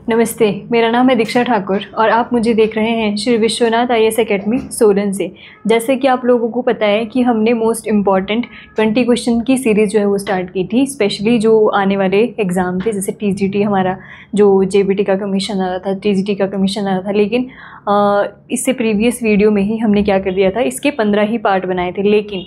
नमस्ते, मेरा नाम है दीक्षा ठाकुर और आप मुझे देख रहे हैं श्री विश्वनाथ IAS अकेडमी सोलन से। जैसे कि आप लोगों को पता है कि हमने मोस्ट इम्पॉर्टेंट 20 क्वेश्चन की सीरीज़ जो है वो स्टार्ट की थी, स्पेशली जो आने वाले एग्ज़ाम थे, जैसे TGT हमारा जो JBT का कमीशन आ रहा था, TGT का कमीशन आ रहा था। लेकिन इससे प्रीवियस वीडियो में ही हमने क्या कर दिया था, इसके 15 ही पार्ट बनाए थे। लेकिन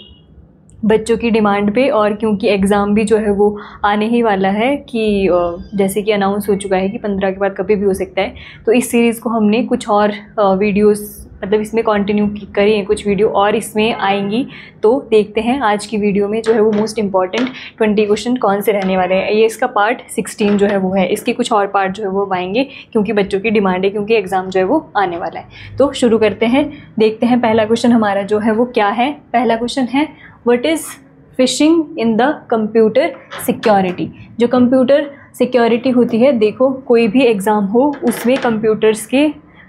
बच्चों की डिमांड पे और क्योंकि एग्ज़ाम भी जो है वो आने ही वाला है कि जैसे कि अनाउंस हो चुका है कि 15 के बाद कभी भी हो सकता है, तो इस सीरीज़ को हमने कुछ और वीडियोस मतलब इसमें कंटिन्यू करी हैं, कुछ वीडियो और इसमें आएंगी। तो देखते हैं आज की वीडियो में जो है वो मोस्ट इम्पॉर्टेंट 20 क्वेश्चन कौन से रहने वाले हैं। ये इसका पार्ट 16 जो है वो है, इसके कुछ और पार्ट जो है वो आएंगे क्योंकि बच्चों की डिमांड है, क्योंकि एग्ज़ाम जो है वो आने वाला है। तो शुरू करते हैं, देखते हैं पहला क्वेश्चन हमारा जो है वो क्या है। पहला क्वेश्चन है, what is fishing in the computer security. जो कंप्यूटर सिक्योरिटी होती है, देखो कोई भी एग्ज़ाम हो उसमें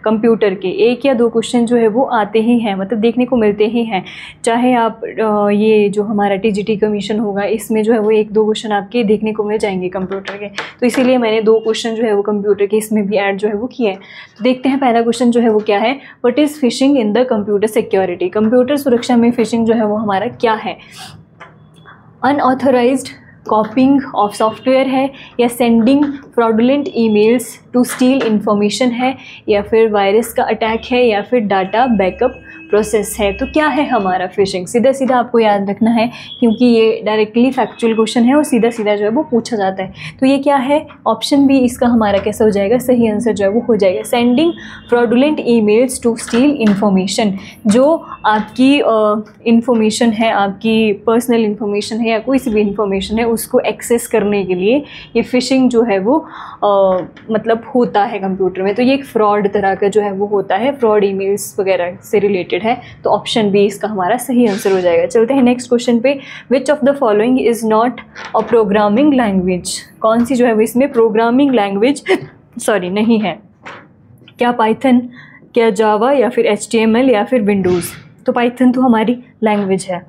कंप्यूटर के एक या दो क्वेश्चन जो है वो आते ही हैं, मतलब देखने को मिलते ही हैं। चाहे आप ये जो हमारा TGT कमीशन होगा इसमें जो है वो एक दो क्वेश्चन आपके देखने को मिल जाएंगे कंप्यूटर के, तो इसीलिए मैंने दो क्वेश्चन जो है वो कंप्यूटर के इसमें भी ऐड जो है वो किए हैं। तो देखते हैं पहला क्वेश्चन जो है वो क्या है, what is fishing in the computer security. Computer सुरक्षा में फिशिंग जो है वो हमारा क्या है। अनऑथराइज्ड कॉपिंग ऑफ सॉफ्टवेयर है, या sending fraudulent emails to steal information है, या फिर वायरस का अटैक है, या फिर डाटा बैकअप प्रोसेस है। तो क्या है हमारा फिशिंग, सीधा सीधा आपको याद रखना है क्योंकि ये डायरेक्टली फैक्चुअल क्वेश्चन है और सीधा सीधा जो है वो पूछा जाता है। तो ये क्या है, ऑप्शन बी इसका हमारा कैसा हो जाएगा, सही आंसर जो है वो हो जाएगा sending fraudulent emails to steal information. जो आपकी इंफॉर्मेशन है, आपकी पर्सनल इंफॉर्मेशन है या कोई सी भी इंफॉर्मेशन है, उसको एक्सेस करने के लिए ये फिशिंग जो है वो मतलब होता है कंप्यूटर में। तो ये एक फ्रॉड तरह का जो है वो होता है, फ्रॉड ईमेल्स वगैरह से रिलेटेड है। तो ऑप्शन बी इसका हमारा सही आंसर हो जाएगा। चलते हैं नेक्स्ट क्वेश्चन पे, विच of the following is not a programming language. कौन सी जो है वो इसमें प्रोग्रामिंग लैंग्वेज नहीं है। क्या पाइथन, क्या जावा, या फिर HTML, या फिर विंडोज़। तो पाइथन तो हमारी लैंग्वेज है,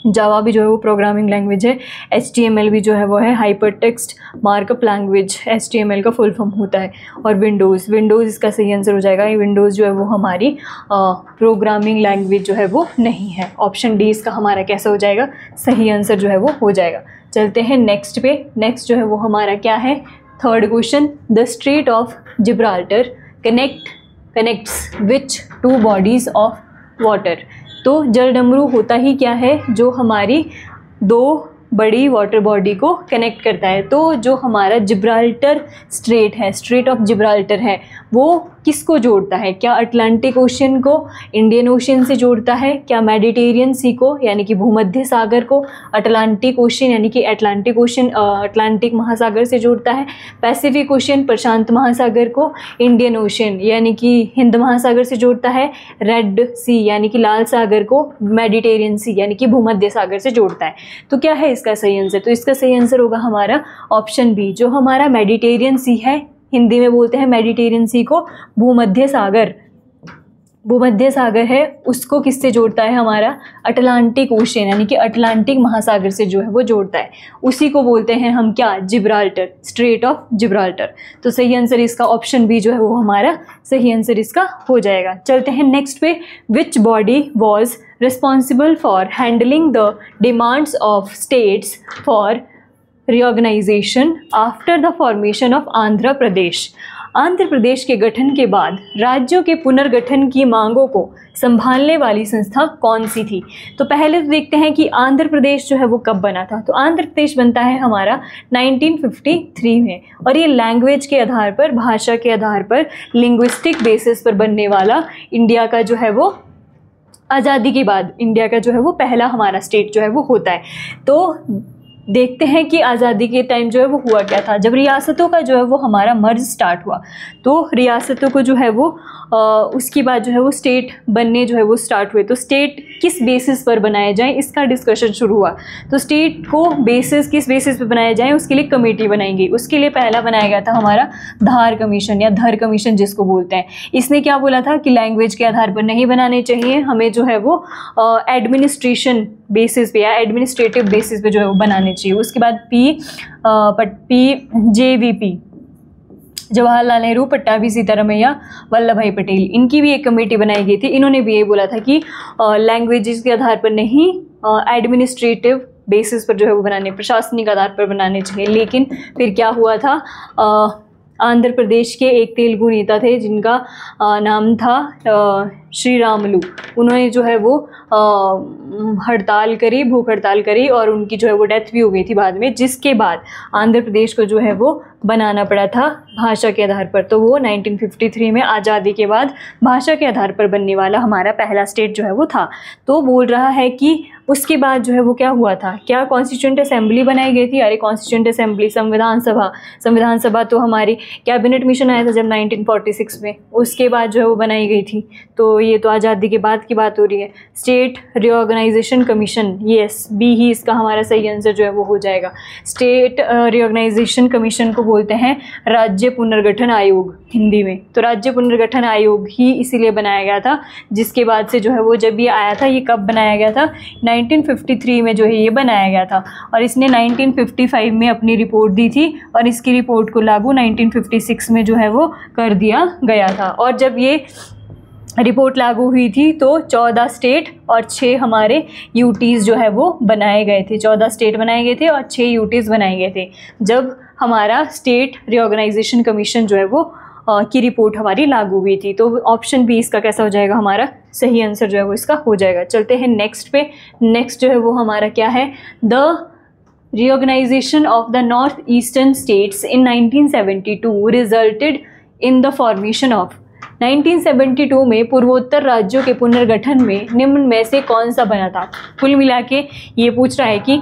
जावा भी जो है वो प्रोग्रामिंग लैंग्वेज है, HTML भी जो है वो है hyper text markup language, HTML का फुल फॉर्म होता है, और विंडोज़ इसका सही आंसर हो जाएगा। ये विंडोज़ जो है वो हमारी प्रोग्रामिंग लैंग्वेज जो है वो नहीं है। ऑप्शन डी इसका हमारा कैसा हो जाएगा, सही आंसर जो है वो हो जाएगा। चलते हैं नेक्स्ट पे, नेक्स्ट जो है वो हमारा क्या है, third question, the straight of Gibraltar connects which to bodies of water. तो जलडमरू होता ही क्या है, जो हमारी दो बड़ी वाटर बॉडी को कनेक्ट करता है। तो जो हमारा जिब्राल्टर स्ट्रेट है, स्ट्रेट ऑफ जिब्राल्टर है, वो किसको जोड़ता है। क्या अटलांटिक ओशन को इंडियन ओशन से जोड़ता है, क्या मेडिटेरियन सी को यानी कि भूमध्य सागर को अटलांटिक ओशन यानी कि अटलांटिक ओशन अटलांटिक महासागर से जोड़ता है, पैसिफिक ओशन प्रशांत महासागर को इंडियन ओशन यानी कि हिंद महासागर से जोड़ता है, रेड सी यानी कि लाल सागर को मेडिटेरियन सी यानी कि भूमध्य सागर से जोड़ता है। तो क्या है इसका सही आंसर, तो इसका सही आंसर होगा हमारा ऑप्शन बी, जो हमारा मेडिटेरियन सी है, हिंदी में बोलते हैं मेडिटेरियन सी को भूमध्य सागर है, उसको किससे जोड़ता है, हमारा अटलांटिक ओशन यानी कि अटलांटिक महासागर से जो है वो जोड़ता है। उसी को बोलते हैं हम क्या, जिब्राल्टर, स्ट्रेट ऑफ जिब्राल्टर। तो सही आंसर इसका ऑप्शन बी जो है वो हमारा सही आंसर इसका हो जाएगा। चलते हैं नेक्स्ट पे, which body was responsible for handling the demands of states for reorganization after the formation of Andhra Pradesh. Andhra Pradesh के गठन के बाद राज्यों के पुनर्गठन की मांगों को संभालने वाली संस्था कौन सी थी। तो पहले तो देखते हैं कि आंध्र प्रदेश जो है वो कब बना था। तो आंध्र प्रदेश बनता है हमारा 1953 में, और ये लैंग्वेज के आधार पर, भाषा के आधार पर, लिंग्विस्टिक बेसिस पर बनने वाला इंडिया का जो है वो आज़ादी के बाद इंडिया का जो है वो पहला हमारा स्टेट जो है वो होता है। तो देखते हैं कि आज़ादी के टाइम जो है वो हुआ क्या था। जब रियासतों का जो है वो हमारा मर्ज स्टार्ट हुआ, तो रियासतों को जो है वो उसके बाद जो है वो स्टेट बनने जो है वो स्टार्ट हुए। तो स्टेट किस बेसिस पर बनाए जाएं, इसका डिस्कशन शुरू हुआ। तो स्टेट को किस बेसिस पर बनाया जाए, उसके लिए कमेटी बनाएंगी। उसके लिए पहला बनाया गया था हमारा धार कमीशन या धर कमीशन जिसको बोलते हैं। इसने क्या बोला था कि लैंग्वेज के आधार पर नहीं बनाने चाहिए, हमें जो है वो एडमिनिस्ट्रेशन बेसिस पे या एडमिनिस्ट्रेटिव बेसिस पे जो है वो बनाने चाहिए। उसके बाद PJVP जवाहरलाल नेहरू, पट्टाभी सीतारामैया, वल्लभ भाई पटेल, इनकी भी एक कमेटी बनाई गई थी। इन्होंने भी ये बोला था कि लैंग्वेजेस के आधार पर नहीं, एडमिनिस्ट्रेटिव बेसिस पर जो है वो बनाने, प्रशासनिक आधार पर बनाने चाहिए। लेकिन फिर क्या हुआ था, आंध्र प्रदेश के एक तेलुगु नेता थे जिनका नाम था श्री रामुलु, उन्होंने जो है वो हड़ताल करी, भूख हड़ताल करी और उनकी जो है वो डेथ भी हो गई थी बाद में, जिसके बाद आंध्र प्रदेश को जो है वो बनाना पड़ा था भाषा के आधार पर। तो वो 1953 में आज़ादी के बाद भाषा के आधार पर बनने वाला हमारा पहला स्टेट जो है वो था। तो बोल रहा है कि उसके बाद जो है वो क्या हुआ था, क्या कॉन्स्टिट्यूएंट असेंबली बनाई गई थी? अरे कॉन्स्टिट्यूएंट असेंबली, संविधान सभा तो हमारी कैबिनेट मिशन आया था जब 1946 में, उसके बाद जो है वो बनाई गई थी। तो ये तो आज़ादी के बाद की बात हो रही है। State reorganization commission, yes, B ही इसका हमारा सही आंसर जो है वो हो जाएगा। स्टेट रिऑर्गेनाइजेशन कमीशन को बोलते हैं राज्य पुनर्गठन आयोग हिंदी में। तो राज्य पुनर्गठन आयोग ही इसीलिए बनाया गया था, जिसके बाद से जो है वो जब ये आया था, ये कब बनाया गया था, 1953 में जो है ये बनाया गया था। और इसने 1955 में अपनी रिपोर्ट दी थी और इसकी रिपोर्ट को लागू 1956 में जो है वो कर दिया गया था। और जब ये रिपोर्ट लागू हुई थी तो 14 स्टेट और 6 हमारे यूटीज़ जो है वो बनाए गए थे। 14 स्टेट बनाए गए थे और 6 यूटीज़ बनाए गए थे जब हमारा स्टेट रिऑर्गेनाइजेशन कमीशन जो है वो की रिपोर्ट हमारी लागू हुई थी। तो ऑप्शन बी इसका कैसा हो जाएगा, हमारा सही आंसर जो है वो इसका हो जाएगा। चलते हैं नेक्स्ट पे। नेक्स्ट जो है वो हमारा क्या है, the reorganisation of the north eastern states in 1972 resulted in the formation of. 1972 में पूर्वोत्तर राज्यों के पुनर्गठन में निम्न में से कौन सा बना था? कुल मिला के ये पूछ रहा है कि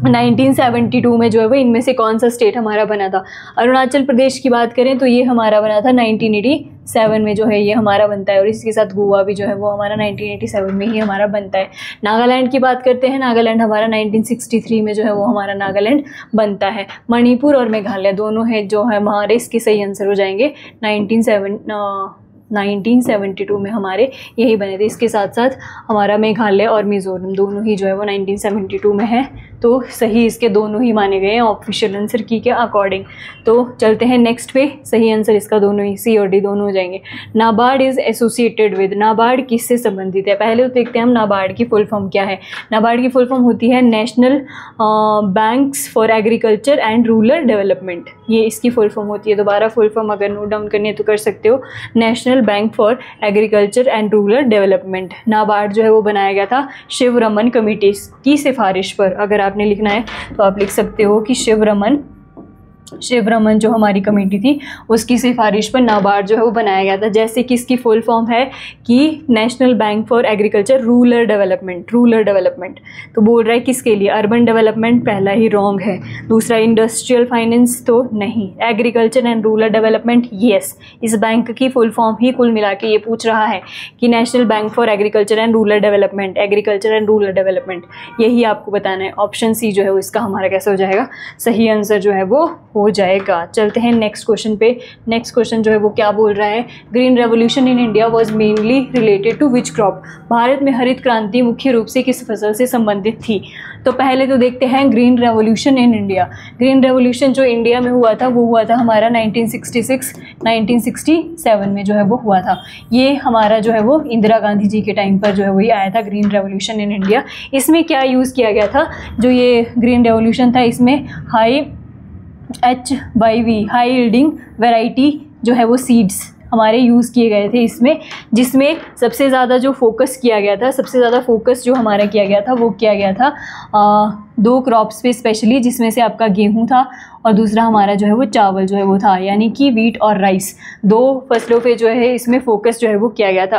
1972 में जो है वो इनमें से कौन सा स्टेट हमारा बना था। अरुणाचल प्रदेश की बात करें तो ये हमारा बना था 1987 में जो है ये हमारा बनता है, और इसके साथ गोवा भी जो है वो हमारा 1987 में ही हमारा बनता है। नागालैंड की बात करते हैं, नागालैंड हमारा 1963 में जो है वो हमारा नागालैंड बनता है। मणिपुर और मेघालय दोनों है जो है हमारे इसके सही आंसर हो जाएंगे। 1972 में हमारे यही बने थे। इसके साथ साथ हमारा मेघालय और मिज़ोरम दोनों ही जो है वो 1972 में है, तो सही इसके दोनों ही माने गए हैं ऑफिशियल आंसर की के अकॉर्डिंग। तो चलते हैं नेक्स्ट पे। सही आंसर इसका दोनों ही, सी और डी दोनों हो जाएंगे। NABARD is associated with, NABARD किससे संबंधित है? पहले तो देखते हैं हम नाबार्ड की फुल फॉर्म क्या है। नाबार्ड की फुल फॉर्म होती है national banks for agriculture and rural development, ये इसकी फुल फॉर्म होती है। दोबारा फुल फॉर्म अगर नोट डाउन करनी है तो कर सकते हो, national bank for agriculture and rural development. NABARD जो है वो बनाया गया था शिवरमन कमेटी की सिफारिश पर। अगर आपने लिखना है तो आप लिख सकते हो कि शिवरमन जो हमारी कमेटी थी उसकी सिफारिश पर नाबार्ड जो है वो बनाया गया था। जैसे कि इसकी फुल फॉर्म है कि national bank for agriculture rural development. तो बोल रहा है किसके लिए? अर्बन डेवलपमेंट, पहला ही रॉन्ग है। दूसरा इंडस्ट्रियल फाइनेंस तो नहीं। Agriculture and rural development, yes. इस बैंक की फुल फॉर्म ही कुल मिला के ये पूछ रहा है कि national bank for agriculture and rural development, agriculture and rural development, यही आपको बताना है। ऑप्शन सी जो है इसका हमारा कैसा हो जाएगा, सही आंसर जो है वो हो जाएगा। चलते हैं नेक्स्ट क्वेश्चन पे। नेक्स्ट क्वेश्चन जो है वो क्या बोल रहा है, green revolution in India was mainly related to which crop. Bharat में हरित क्रांति मुख्य रूप से किस फसल से संबंधित थी? तो पहले तो देखते हैं green revolution in India. Green revolution जो इंडिया में हुआ था वो हुआ था हमारा 1966-1967 में जो है वो हुआ था। ये हमारा जो है वो इंदिरा गांधी जी के टाइम पर जो है वही आया था ग्रीन रेवोल्यूशन इन इंडिया। इसमें क्या यूज़ किया गया था, जो ये ग्रीन रेवोल्यूशन था इसमें high HYV high yielding variety जो है वो सीड्स हमारे यूज़ किए गए थे इसमें, जिसमें सबसे ज़्यादा जो फोकस किया गया था, सबसे ज़्यादा फोकस जो हमारा किया गया था वो किया गया था 2 क्रॉप्स पे स्पेशली, जिसमें से आपका गेहूं था और दूसरा हमारा जो है वो चावल जो है वो था, यानी कि वीट और राइस। 2 फसलों पे जो है इसमें फोकस जो है वो किया गया था।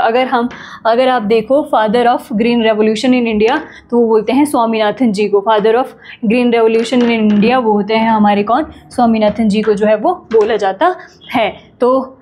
अगर आप देखो father of green revolution in India तो वो बोलते हैं स्वामीनाथन जी को। Father of green revolution in India वो होते हैं हमारे कौन, स्वामीनाथन जी को जो है वो बोला जाता है। तो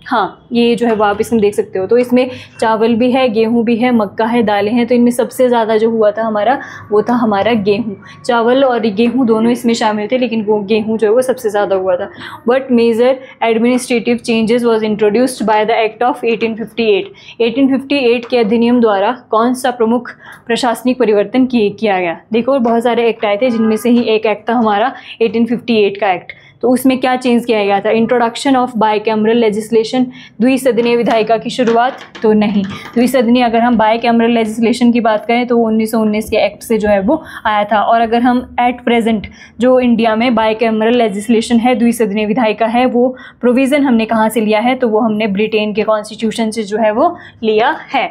हाँ, ये जो है वो आप इसमें देख सकते हो। तो इसमें चावल भी है, गेहूं भी है, मक्का है, दालें हैं। तो इनमें सबसे ज़्यादा जो हुआ था हमारा वो था हमारा गेहूं। चावल और गेहूं दोनों इसमें शामिल थे, लेकिन वो गेहूं जो है वो सबसे ज़्यादा हुआ था। But major administrative changes was introduced by the act of 1858। 1858 के अधिनियम द्वारा कौन सा प्रमुख प्रशासनिक परिवर्तन किया गया? देखो बहुत सारे एक्ट आए थे, जिनमें से ही एक एक्ट था हमारा 1858 का एक्ट, तो उसमें क्या चेंज किया गया था? इंट्रोडक्शन ऑफ बाइकैमरल लेजिस्लेशन, द्विसदनीय विधायिका की शुरुआत, तो नहीं। द्विसदनीय, अगर हम बाइकैमरल लेजिस्लेशन की बात करें तो वो 1919 के एक्ट से जो है वो आया था। और अगर हम एट प्रेजेंट जो इंडिया में बाइकैमरल लेजिस्लेशन है, द्विसदनीय विधायिका है, वो प्रोविज़न हमने कहाँ से लिया है? तो वो हमने ब्रिटेन के कॉन्स्टिट्यूशन से जो है वो लिया है।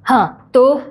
हाँ, तो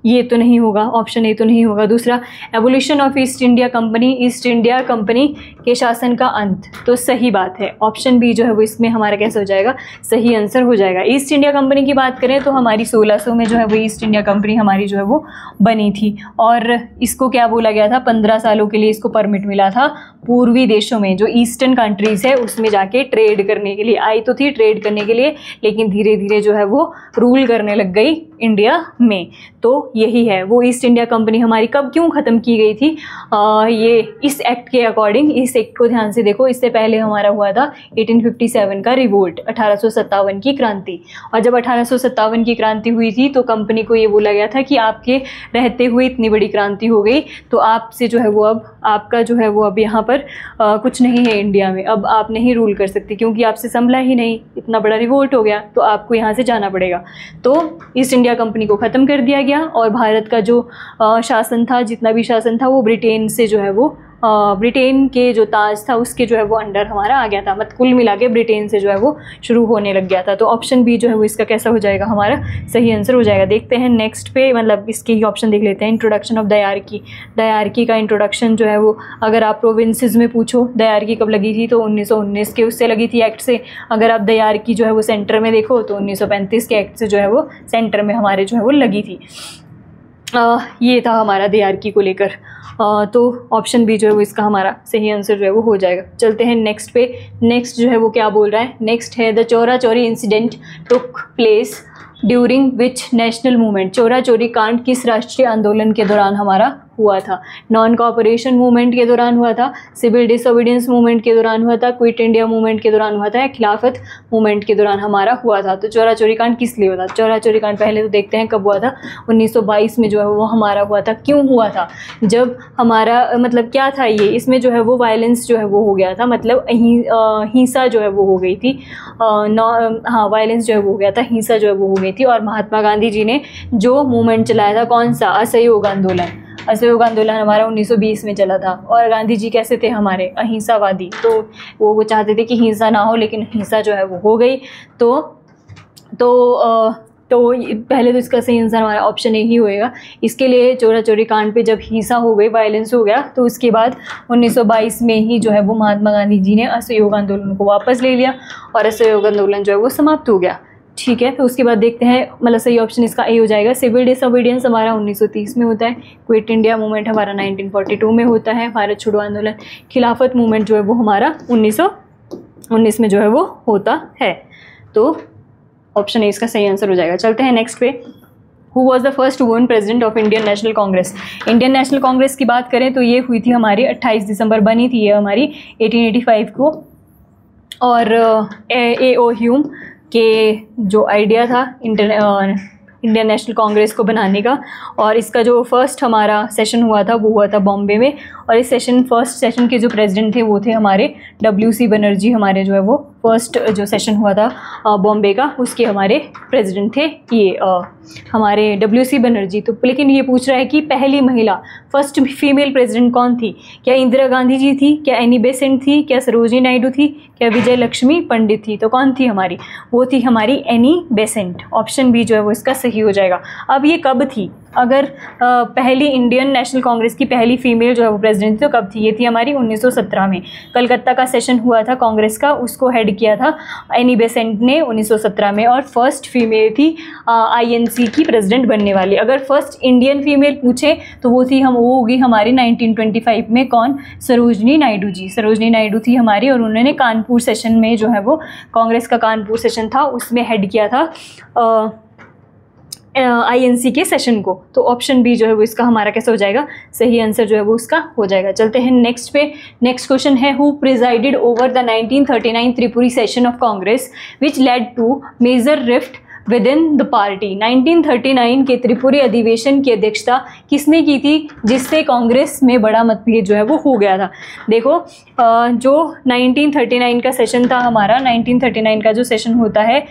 ये तो नहीं होगा, ऑप्शन ए तो नहीं होगा। दूसरा, evolution of east India company, east India company के शासन का अंत, तो सही बात है। ऑप्शन बी जो है वो इसमें हमारा कैसे हो जाएगा? सही आंसर हो जाएगा। ईस्ट इंडिया कंपनी की बात करें तो हमारी 1600 में जो है वो ईस्ट इंडिया कंपनी हमारी जो है वो बनी थी। और इसको क्या बोला गया था? 15 सालों के लिए इसको परमिट मिला था पूर्वी देशों में, जो ईस्टर्न कंट्रीज़ है उसमें जाके ट्रेड करने के लिए। आई तो थी ट्रेड करने के लिए, लेकिन धीरे धीरे जो है वो रूल करने लग गई इंडिया में। तो यही है वो ईस्ट इंडिया कंपनी हमारी कब क्यों ख़त्म की गई थी? ये इस एक्ट के अकॉर्डिंग, इस एक्ट को ध्यान से देखो। इससे पहले हमारा हुआ था 1857 का रिवोल्ट, 1857 की क्रांति। और जब 1857 की क्रांति हुई थी तो कंपनी को ये बोला गया था कि आपके रहते हुए इतनी बड़ी क्रांति हो गई, तो आपसे जो है वो अब आपका जो है वो अब यहाँ पर कुछ नहीं है इंडिया में, अब आप नहीं रूल कर सकते क्योंकि आपसे संभला ही नहीं, इतना बड़ा रिवोल्ट हो गया, तो आपको यहाँ से जाना पड़ेगा। तो ईस्ट इंडिया कंपनी को ख़त्म कर दिया गया और भारत का जो शासन था, जितना भी शासन था, वो ब्रिटेन से जो है वो ब्रिटेन के जो ताज था उसके जो है वो अंडर हमारा आ गया था। मतलब कुल मिला के ब्रिटेन से जो है वो शुरू होने लग गया था। तो ऑप्शन बी जो है वो इसका कैसा हो जाएगा? हमारा सही आंसर हो जाएगा। देखते हैं नेक्स्ट पे, मतलब इसके ही ऑप्शन देख लेते हैं। इंट्रोडक्शन ऑफ डायरकी, डायरकी का इंट्रोडक्शन जो है वो अगर आप प्रोविंसेस में पूछो डायरकी कब लगी थी तो 1919 के उससे लगी थी, एक्ट से। अगर आप डायरकी जो है वो सेंटर में देखो तो 1935 के एक्ट से जो है वो सेंटर में हमारे जो है वो लगी थी। ये था हमारा डायरकी को लेकर। तो ऑप्शन बी जो है वो इसका हमारा सही आंसर जो है वो हो जाएगा। चलते हैं नेक्स्ट पे। नेक्स्ट जो है वो क्या बोल रहा है? नेक्स्ट है द चोरा चोरी incident took place during which national movement. चोरा चोरी कांड किस राष्ट्रीय आंदोलन के दौरान हमारा हुआ था? नॉन कोऑपरेशन मूवमेंट के दौरान हुआ था, सिविल डिसोबीडियंस मूवमेंट के दौरान हुआ था, क्विट इंडिया मूवमेंट के दौरान हुआ था, या खिलाफत मूवमेंट के दौरान हमारा हुआ था? तो चोरा चोरी कांड किस लिए हुआ था? चोरा चोरी कांड पहले तो देखते हैं कब हुआ था। 1922 में जो है वो हमारा हुआ था। क्यों हुआ था? जब हमारा मतलब क्या था ये, इसमें जो है वो वायलेंस जो है वो हो गया था, मतलब हिंसा जो है वो हो गई थी। हाँ, वायलेंस जो है वो हो गया था, हिंसा जो है वो हो गई थी। और महात्मा गांधी जी ने जो मूवमेंट चलाया था, कौन सा? असहयोग आंदोलन। असहयोग आंदोलन हमारा 1920 में चला था। और गांधी जी कैसे थे? हमारे अहिंसावादी। तो वो चाहते थे कि हिंसा ना हो, लेकिन हिंसा जो है वो हो गई। तो पहले तो इसका सही आंसर हमारा ऑप्शन ए ही होएगा। इसके लिए चोरा चोरी कांड पे जब हिंसा हो गई, वायलेंस हो गया, तो उसके बाद 1922 में ही जो है वो महात्मा गांधी जी ने असहयोग आंदोलन को वापस ले लिया और असहयोग आंदोलन जो है वो समाप्त हो गया। ठीक है, तो उसके बाद देखते हैं, मतलब सही ऑप्शन इसका ए हो जाएगा। सिविल डिसोबीडियंस हमारा 1930 में होता है, क्विट इंडिया मूवमेंट हमारा 1942 में होता है, भारत छोड़ो आंदोलन। खिलाफत मूवमेंट जो है वो हमारा 1919 में जो है वो होता है। तो ऑप्शन ए इसका सही आंसर हो जाएगा। चलते हैं नेक्स्ट पे। Who was the first woman president of Indian national Congress? Indian national Congress की बात करें तो ये हुई थी हमारी 28 दिसंबर, बनी थी ये हमारी 1885 को। और A.O. ह्यूम के जो आइडिया था इंडियन नेशनल कांग्रेस को बनाने का, और इसका जो फर्स्ट हमारा सेशन हुआ था वो हुआ था बॉम्बे में। और इस फर्स्ट सेशन के जो प्रेसिडेंट थे वो थे हमारे W.C. बनर्जी। हमारे जो है वो फर्स्ट जो सेशन हुआ था बॉम्बे का, उसके हमारे प्रेसिडेंट थे ये हमारे W.C. बनर्जी। तो लेकिन ये पूछ रहा है कि पहली महिला, फर्स्ट फीमेल प्रेसिडेंट कौन थी? क्या इंदिरा गांधी जी थी? क्या एनी बेसेंट थी? क्या सरोजिनी नायडू थी? क्या विजय लक्ष्मी पंडित थी? तो कौन थी हमारी? वो थी हमारी एनी बेसेंट। ऑप्शन बी जो है वो इसका सही हो जाएगा। अब ये कब थी? अगर पहली इंडियन नेशनल कांग्रेस की पहली फीमेल जो है वो प्रेसिडेंट थी तो कब थी? ये थी हमारी 1917 में। कलकत्ता का सेशन हुआ था कांग्रेस का, उसको हेड किया था एनी बेसेंट ने 1917 में, और फर्स्ट फीमेल थी INC की प्रेसिडेंट बनने वाली। अगर फर्स्ट इंडियन फीमेल पूछे तो वो होगी हमारी 1925 में। कौन? सरोजनी नायडू जी। सरोजनी नायडू थी हमारी, और उन्होंने कानपुर सेशन में जो है वो कांग्रेस का कानपुर सेशन था उसमें हेड किया था INC के सेशन को। तो ऑप्शन बी जो है वो इसका हमारा कैसे हो जाएगा? सही आंसर जो है वो उसका हो जाएगा। चलते हैं नेक्स्ट पे। नेक्स्ट क्वेश्चन है, who presided over the 1939 Tripuri session of Congress which led to major rift within the party. 1939 के त्रिपुरी अधिवेशन की अध्यक्षता किसने की थी, जिससे कांग्रेस में बड़ा मतभेद जो है वो हो गया था। देखो जो 1939 का सेशन था हमारा, 1939 का जो सेशन होता है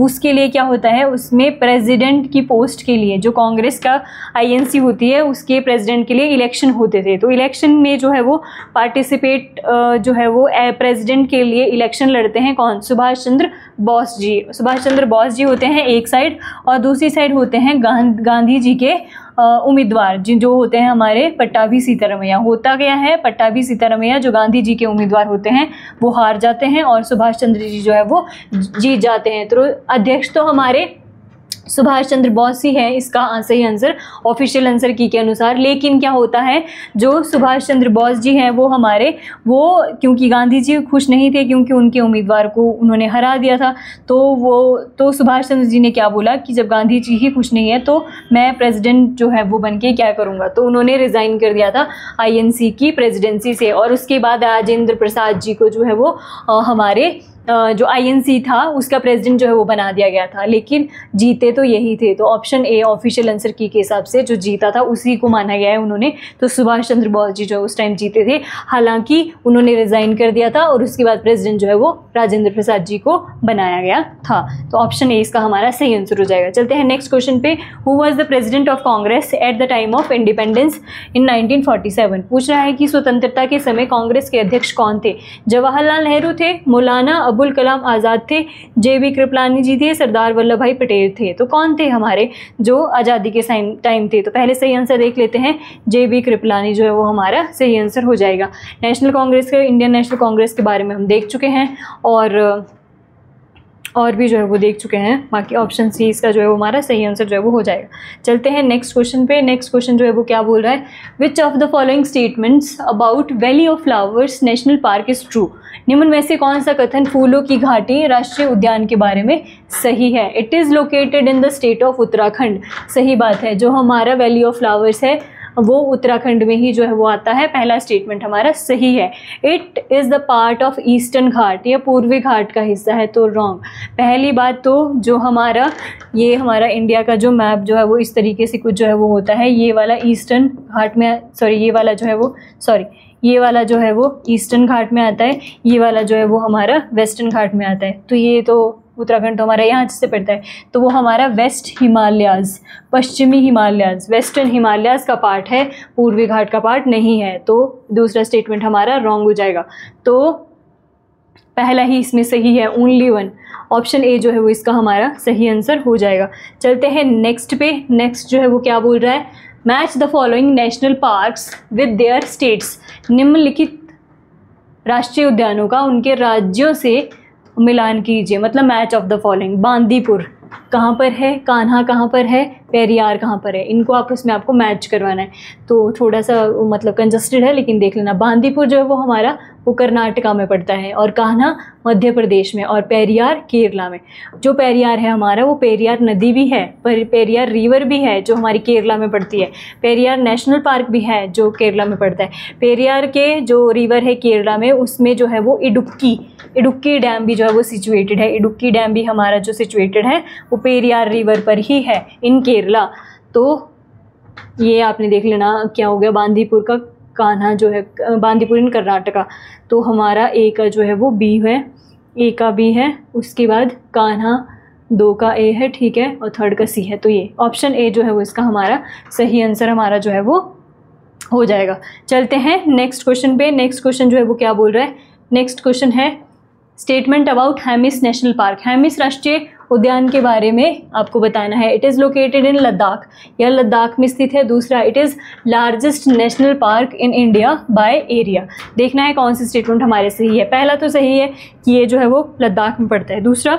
उसके लिए क्या होता है, उसमें प्रेसिडेंट की पोस्ट के लिए जो कांग्रेस का आईएनसी होती है उसके प्रेसिडेंट के लिए इलेक्शन होते थे। तो इलेक्शन में जो है वो पार्टिसिपेट जो है वो प्रेसिडेंट के लिए इलेक्शन लड़ते हैं कौन, सुभाष चंद्र बोस जी। सुभाष चंद्र बोस जी होते हैं एक साइड और दूसरी साइड होते हैं गांधी जी के उम्मीदवार जो होते हैं हमारे पट्टाभी सीतारमैया। होता गया है पट्टाभी सीतारमैया जो गांधी जी के उम्मीदवार होते हैं वो हार जाते हैं और सुभाष चंद्र जी जो है वो जीत जाते हैं। तो अध्यक्ष तो हमारे सुभाष चंद्र बोस ही है इसका सही आंसर ऑफिशियल आंसर की के अनुसार। लेकिन क्या होता है, जो सुभाष चंद्र बोस जी हैं वो हमारे क्योंकि गांधी जी खुश नहीं थे क्योंकि उनके उम्मीदवार को उन्होंने हरा दिया था, तो सुभाष चंद्र जी ने क्या बोला कि जब गांधी जी ही खुश नहीं है तो मैं प्रेसिडेंट जो है वो बन के क्या करूँगा, तो उन्होंने रिज़ाइन कर दिया था आईएनसी की प्रेसिडेंसी से। और उसके बाद राजेंद्र प्रसाद जी को जो है वो हमारे जो आईएनसी था उसका प्रेसिडेंट जो है वो बना दिया गया था, लेकिन जीते तो यही थे। तो ऑप्शन ए ऑफिशियल आंसर की के हिसाब से जो जीता था उसी को माना गया है उन्होंने। तो सुभाष चंद्र बोस जी जो उस टाइम जीते थे, हालांकि उन्होंने रिज़ाइन कर दिया था और उसके बाद प्रेसिडेंट जो है वो राजेंद्र प्रसाद जी को बनाया गया था। तो ऑप्शन ए इसका हमारा सही आंसर हो जाएगा। चलते हैं नेक्स्ट क्वेश्चन पे। Who was the president of Congress at the time of independence in 1947? पूछ रहा है कि स्वतंत्रता के समय कांग्रेस के अध्यक्ष कौन थे। जवाहरलाल नेहरू थे, मौलाना अबुल कलाम आज़ाद थे, जे.बी. कृपलानी जी थे, सरदार वल्लभ भाई पटेल थे। तो कौन थे हमारे जो आज़ादी के टाइम थे? तो पहले सही आंसर देख लेते हैं, जे.बी. कृपलानी जो है वो हमारा सही आंसर हो जाएगा। नेशनल कांग्रेस के, इंडियन नेशनल कांग्रेस के बारे में हम देख चुके हैं और भी जो है वो देख चुके हैं। बाकी ऑप्शन सी इसका जो है वो हमारा सही आंसर जो है वो हो जाएगा। चलते हैं नेक्स्ट क्वेश्चन पे। नेक्स्ट क्वेश्चन जो है वो क्या बोल रहा है, which of the following statements about valley of flowers national park is true? निम्न में से कौन सा कथन फूलों की घाटी राष्ट्रीय उद्यान के बारे में सही है? It is located in the state of Uttarakhand. सही बात है, जो हमारा वैली ऑफ फ्लावर्स है वो उत्तराखंड में ही जो है वो आता है। पहला स्टेटमेंट हमारा सही है। It is the part of eastern ghat, या पूर्वी घाट का हिस्सा है, तो रॉन्ग। पहली बात तो जो हमारा हमारा इंडिया का जो मैप जो है वो इस तरीके से कुछ जो है वो होता है, ये वाला ईस्टर्न घाट में ये वाला जो है वो ईस्टर्न घाट में आता है, ये वाला जो है वो हमारा वेस्टर्न घाट में आता है। तो ये तो उत्तराखंड तो हमारा यहाँ से पड़ता है, तो वो हमारा वेस्ट हिमालयाज़, पश्चिमी हिमालयाज़, वेस्टर्न हिमालयाज़ का पार्ट है, पूर्वी घाट का पार्ट नहीं है। तो दूसरा स्टेटमेंट हमारा रॉन्ग हो जाएगा। तो पहला ही इसमें सही है, ओनली वन। ऑप्शन ए जो है वो इसका हमारा सही आंसर हो जाएगा। चलते हैं नेक्स्ट पे। नेक्स्ट जो है वो क्या बोल रहा है, match the following national parks with their states. निम्नलिखित राष्ट्रीय उद्यानों का उनके राज्यों से मिलान कीजिए, मतलब match of the following. Bandipur कहाँ पर है, कान्हा कहाँ पर है, पेरियार कहाँ पर है, इनको आपस में आपको मैच करवाना है। तो थोड़ा सा मतलब कंजस्टेड है, लेकिन देख लेना। बांदीपुर जो है वो हमारा वो कर्नाटका में पड़ता है और कान्हा मध्य प्रदेश में और पेरियार केरला में। जो पेरियार है हमारा वो पेरियार नदी भी है, पर पेरियार रिवर भी है जो हमारी केरला में पड़ती है। पेरियार नेशनल पार्क भी है जो केरला में पड़ता है। पेरियार के जो रिवर है केरला में, उसमें जो है वो इडुक्की डैम भी जो है वो सिचुएटेड है। इडुक्की डैम भी हमारा जो सिचुएटेड है वो पेरियार रिवर पर ही है इन केरला। तो ये आपने देख लेना क्या हो गया, बांदीपुर का कान्हा जो है, बांदीपुर इन कर्नाटका। तो हमारा ए का जो है वो बी है, ए का बी है, उसके बाद कान्हा 2 का ए है, ठीक है, और 3rd का सी है। तो ये ऑप्शन ए जो है वो इसका हमारा सही आंसर हमारा जो है वो हो जाएगा। चलते हैं नेक्स्ट क्वेश्चन पे। नेक्स्ट क्वेश्चन जो है वो क्या बोल रहा है, नेक्स्ट क्वेश्चन है statement about Hemis national park. Hemis राष्ट्रीय उद्यान के बारे में आपको बताना है। It is located in Ladakh, यह लद्दाख में स्थित है। दूसरा, it is largest national park in India by area. देखना है कौन सी स्टेटमेंट हमारे सही है। पहला तो सही है कि ये जो है वो लद्दाख में पड़ता है। दूसरा,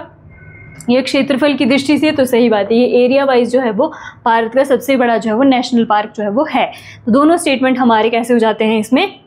ये क्षेत्रफल की दृष्टि से तो सही बात है, ये एरिया वाइज जो है वो भारत का सबसे बड़ा जो है वो नेशनल पार्क जो है वो है। तो दोनों स्टेटमेंट हमारे कैसे हो जाते हैं, इसमें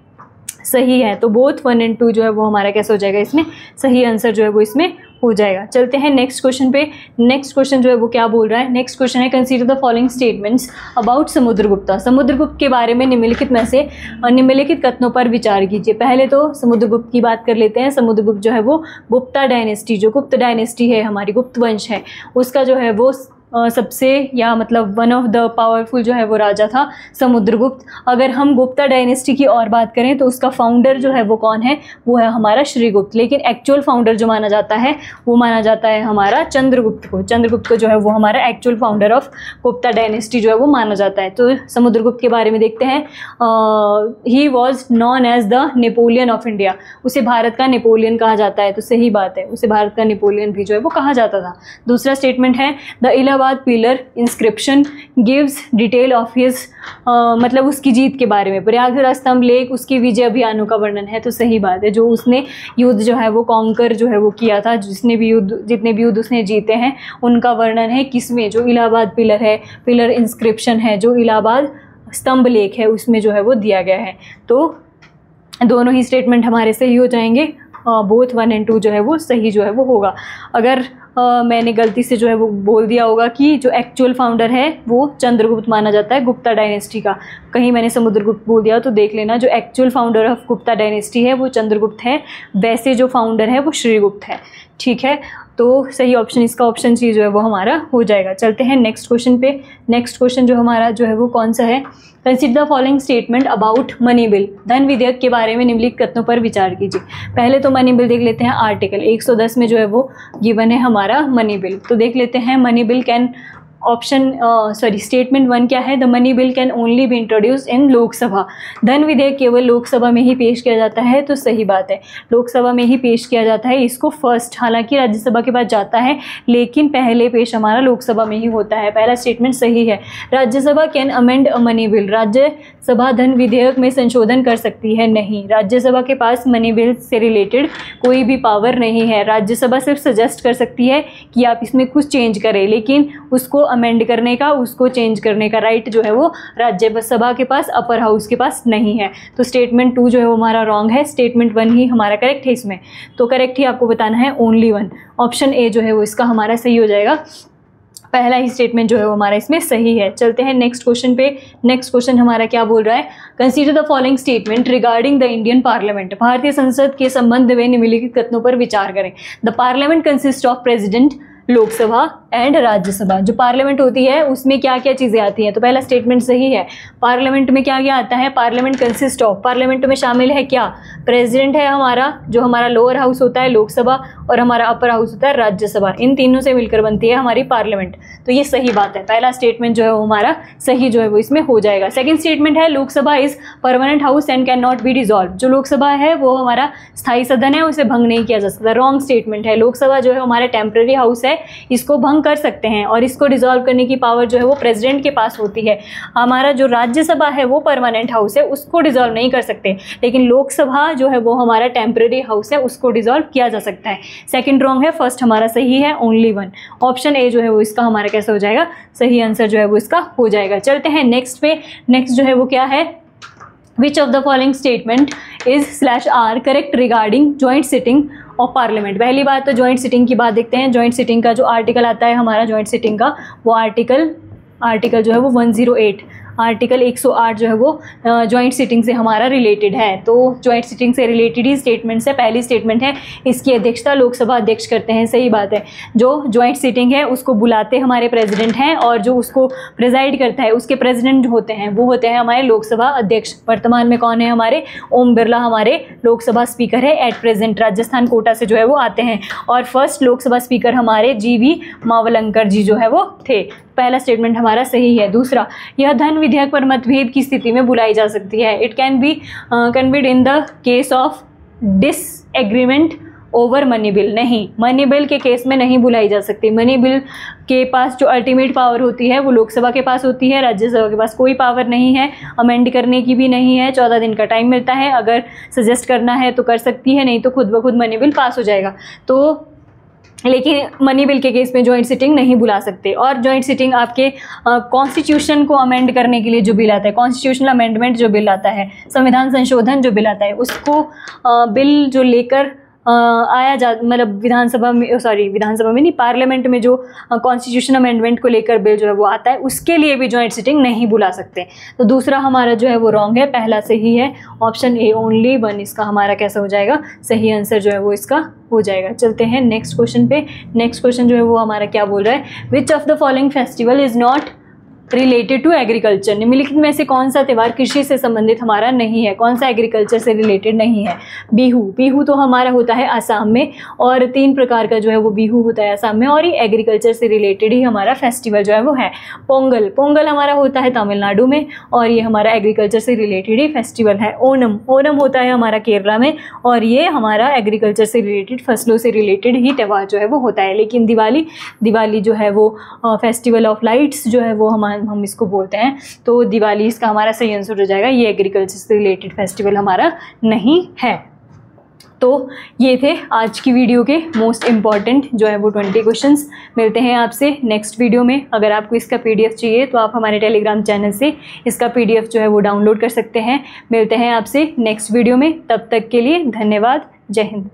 सही है। तो बोथ 1 और 2 जो है वो हमारा कैसे हो जाएगा, इसमें सही आंसर जो है वो इसमें हो जाएगा। चलते हैं नेक्स्ट क्वेश्चन पे। नेक्स्ट क्वेश्चन जो है वो क्या बोल रहा है, नेक्स्ट क्वेश्चन है consider the following statements about Samudragupta. Samudragupta के बारे में निम्नलिखित कथनों पर विचार कीजिए। पहले तो समुद्रगुप्त की बात कर लेते हैं। समुद्रगुप्त जो है वो गुप्ता डायनेस्टी, जो गुप्त डायनेस्टी है हमारी, गुप्त वंश है, उसका जो है वो सबसे या मतलब वन ऑफ द पावरफुल जो है वो राजा था समुद्रगुप्त। अगर हम गुप्ता डायनेस्टी की और बात करें तो उसका फाउंडर जो है वो कौन है, वो है हमारा श्रीगुप्त। लेकिन एक्चुअल फाउंडर जो माना जाता है वो माना जाता है हमारा चंद्रगुप्त को। चंद्रगुप्त को जो है वो हमारा actual founder of Gupta dynasty जो है वो माना जाता है। तो समुद्रगुप्त के बारे में देखते हैं। He was known as the Napoleon of India. उसे भारत का नेपोलियन कहा जाता है। तो सही बात है, उसे भारत का नेपोलियन भी जो है वो कहा जाता था। दूसरा स्टेटमेंट है the Allahabad pillar inscription gives detail of his, मतलब उसकी जीत के बारे में। प्रयागराज स्तंभ लेख उसकी विजय अभियानों का वर्णन है। तो सही बात है, जो उसने युद्ध जो है वो कॉन्कर जो है वो किया था, जितने भी युद्ध उसने जीते हैं उनका वर्णन है किसमें, जो इलाहाबाद पिलर है, पिलर इंस्क्रिप्शन है, जो इलाहाबाद स्तंभ लेख है उसमें जो है वो दिया गया है। तो दोनों ही स्टेटमेंट हमारे सही हो जाएंगे। बोथ 1 और 2 जो है वो सही जो है वो होगा। अगर मैंने गलती से जो है वो बोल दिया होगा कि जो एक्चुअल फाउंडर है वो चंद्रगुप्त माना जाता है गुप्ता डायनेस्टी का, कहीं मैंने समुद्रगुप्त बोल दिया तो देख लेना। जो actual founder of Gupta dynasty है वो चंद्रगुप्त है, वैसे जो फाउंडर है वो श्रीगुप्त है। ठीक है, तो सही ऑप्शन इसका ऑप्शन सी जो है वो हमारा हो जाएगा। चलते हैं नेक्स्ट क्वेश्चन पे। नेक्स्ट क्वेश्चन जो हमारा जो है वो कौन सा है, consider the following statement about money bill. धन विधेयक के बारे में निम्नलिखित कथनों पर विचार कीजिए। पहले तो मनी बिल देख लेते हैं। आर्टिकल 110 में जो है वो गिवन है हमारा मनी बिल। तो देख लेते हैं मनी बिल कैन स्टेटमेंट 1 क्या है, the money bill can only be introduced in Lok Sabha. धन विधेयक केवल लोकसभा में ही पेश किया जाता है। तो सही बात है, लोकसभा में ही पेश किया जाता है इसको फर्स्ट। हालांकि राज्यसभा के पास जाता है लेकिन पहले पेश हमारा लोकसभा में ही होता है। पहला स्टेटमेंट सही है। Rajya Sabha can amend a money bill. Rajya Sabha धन विधेयक में संशोधन कर सकती है? नहीं, राज्यसभा के पास मनी बिल से रिलेटेड कोई भी पावर नहीं है। राज्यसभा सिर्फ सजेस्ट कर सकती है कि आप इसमें कुछ चेंज करें, लेकिन उसको अमेंड करने का, उसको चेंज करने का राइट जो है वो राज्यसभा के पास, अपर हाउस के पास नहीं है। तो स्टेटमेंट 2 जो है वो हमारा रॉन्ग है। स्टेटमेंट 1 ही हमारा करेक्ट है इसमें। तो करेक्ट ही आपको बताना है ओनली 1। ऑप्शन ए जो है वो इसका हमारा सही हो जाएगा। पहला ही स्टेटमेंट जो है वो हमारा इसमें सही है। चलते हैं नेक्स्ट क्वेश्चन पे। नेक्स्ट क्वेश्चन हमारा क्या बोल रहा है, consider the following statement regarding the Indian parliament. भारतीय संसद के संबंध में निम्नलिखित कथनों पर विचार करें। The parliament consist of president, Lok Sabha and Rajya Sabha. जो पार्लियामेंट होती है उसमें क्या क्या चीज़ें आती हैं, तो पहला स्टेटमेंट सही है। पार्लियामेंट में क्या क्या आता है, पार्लियामेंट कंसिस्ट ऑफ, पार्लियामेंट में शामिल है क्या, प्रेसिडेंट है हमारा, जो हमारा लोअर हाउस होता है लोकसभा, और हमारा अपर हाउस होता है राज्यसभा। इन तीनों से मिलकर बनती है हमारी पार्लियामेंट। तो ये सही बात है। पहला स्टेटमेंट जो है वो हमारा सही जो है वो इसमें हो जाएगा। सेकेंड स्टेटमेंट है Lok Sabha is permanent house and can not be dissolve. जो लोकसभा है वो हमारा स्थायी सदन है, उसे भंग नहीं किया जा सकता। रॉन्ग स्टेटमेंट है। लोकसभा जो है हमारा टेम्पररी हाउस है, इसको भंग कर सकते हैं और इसको डिसॉल्व करने की पावर जो है वो प्रेसिडेंट के पास होती है। हमारा जो राज्यसभा है वो परमानेंट हाउस है, उसको डिसॉल्व नहीं कर सकते, लेकिन लोकसभा जो है वो हमारा टेम्पररी हाउस है, उसको डिसॉल्व किया जा सकता है। सेकंड रॉन्ग है, फर्स्ट हमारा सही है, ओनली 1। ऑप्शन ए जो है वो इसका हमारा कैसा हो जाएगा, सही आंसर जो है वो इसका हो जाएगा। चलते हैं नेक्स्ट पे। नेक्स्ट जो है वो क्या है, Which of the following statement is/r correct regarding joint sitting of parliament। पहली बात तो joint sitting की बात देखते हैं। joint sitting का जो आर्टिकल आता है हमारा joint sitting का, वो आर्टिकल जो है वो 108, आर्टिकल 108 जो है वो जॉइंट सिटिंग से हमारा रिलेटेड है। तो जॉइंट सिटिंग से रिलेटेड ही स्टेटमेंट्स है। पहली स्टेटमेंट है इसकी अध्यक्षता लोकसभा अध्यक्ष करते हैं। सही बात है। जो जॉइंट सिटिंग है उसको बुलाते हमारे प्रेसिडेंट हैं, और जो उसको प्रेजाइड करता है उसके प्रेसिडेंट जो होते हैं वो होते हैं हमारे लोकसभा अध्यक्ष। वर्तमान में कौन है हमारे, ओम बिरला हमारे लोकसभा स्पीकर है एट प्रेजेंट। राजस्थान कोटा से जो है वो आते हैं। और फर्स्ट लोकसभा स्पीकर हमारे GV मावलंकर जी जो है वो थे। पहला स्टेटमेंट हमारा सही है। दूसरा, यह धन विधेयक पर मतभेद की स्थिति में बुलाई जा सकती है। It can be convened in the case of disagreement over money bill. नहीं, मनी बिल के केस में नहीं बुलाई जा सकती। मनी बिल के पास जो अल्टीमेट पावर होती है वो लोकसभा के पास होती है, राज्यसभा के पास कोई पावर नहीं है, अमेंड करने की भी नहीं है। 14 दिन का टाइम मिलता है, अगर सजेस्ट करना है तो कर सकती है, नहीं तो खुद ब खुद मनी बिल पास हो जाएगा। तो लेकिन मनी बिल के केस में जॉइंट सिटिंग नहीं बुला सकते। और जॉइंट सिटिंग आपके कॉन्स्टिट्यूशन को अमेंड करने के लिए जो बिल आता है, कॉन्स्टिट्यूशनल अमेंडमेंट जो बिल आता है, संविधान संशोधन जो बिल आता है, उसको बिल जो लेकर आया जा मतलब विधानसभा में नहीं, पार्लियामेंट में जो कॉन्स्टिट्यूशन अमेंडमेंट को लेकर बिल जो है वो आता है, उसके लिए भी जॉइंट सिटिंग नहीं बुला सकते। तो दूसरा हमारा जो है वो रॉन्ग है, पहला सही है, ऑप्शन ए ओनली 1 इसका हमारा कैसा हो जाएगा, सही आंसर जो है वो इसका हो जाएगा। चलते हैं नेक्स्ट क्वेश्चन पे। नेक्स्ट क्वेश्चन जो है वो हमारा क्या बोल रहा है, which of the following festival is not related to agriculture. निम्नलिखित में से कौन सा त्यौहार कृषि से संबंधित हमारा नहीं है, कौन सा एग्रीकल्चर से रिलेटेड नहीं है। बिहू, बिहू तो हमारा होता है आसाम में, और 3 प्रकार का जो है वो बिहू होता है आसाम में, और ये एग्रीकल्चर से रिलेटेड ही हमारा फेस्टिवल जो है वो है। पोंगल, पोंगल हमारा होता है तमिलनाडु में, और ये हमारा एग्रीकल्चर से रिलेटेड ही फेस्टिवल है। ओणम, ओणम होता है हमारा केरला में, और ये हमारा एग्रीकल्चर से रिलेटेड, फसलों से रिलेटेड ही त्यौहार जो है वो होता है। लेकिन दिवाली, दिवाली जो है वो फेस्टिवल ऑफ लाइट्स जो है वो हम इसको बोलते हैं, तो दिवाली इसका हमारा सही आंसर हो जाएगा। ये एग्रीकल्चर से रिलेटेड फेस्टिवल हमारा नहीं है। तो ये थे आज की वीडियो के मोस्ट इम्पॉर्टेंट जो है वो 20 क्वेश्चंस। मिलते हैं आपसे नेक्स्ट वीडियो में। अगर आपको इसका PDF चाहिए तो आप हमारे टेलीग्राम चैनल से इसका PDF जो है वो डाउनलोड कर सकते हैं। मिलते हैं आपसे नेक्स्ट वीडियो में, तब तक के लिए धन्यवाद। जय हिंद।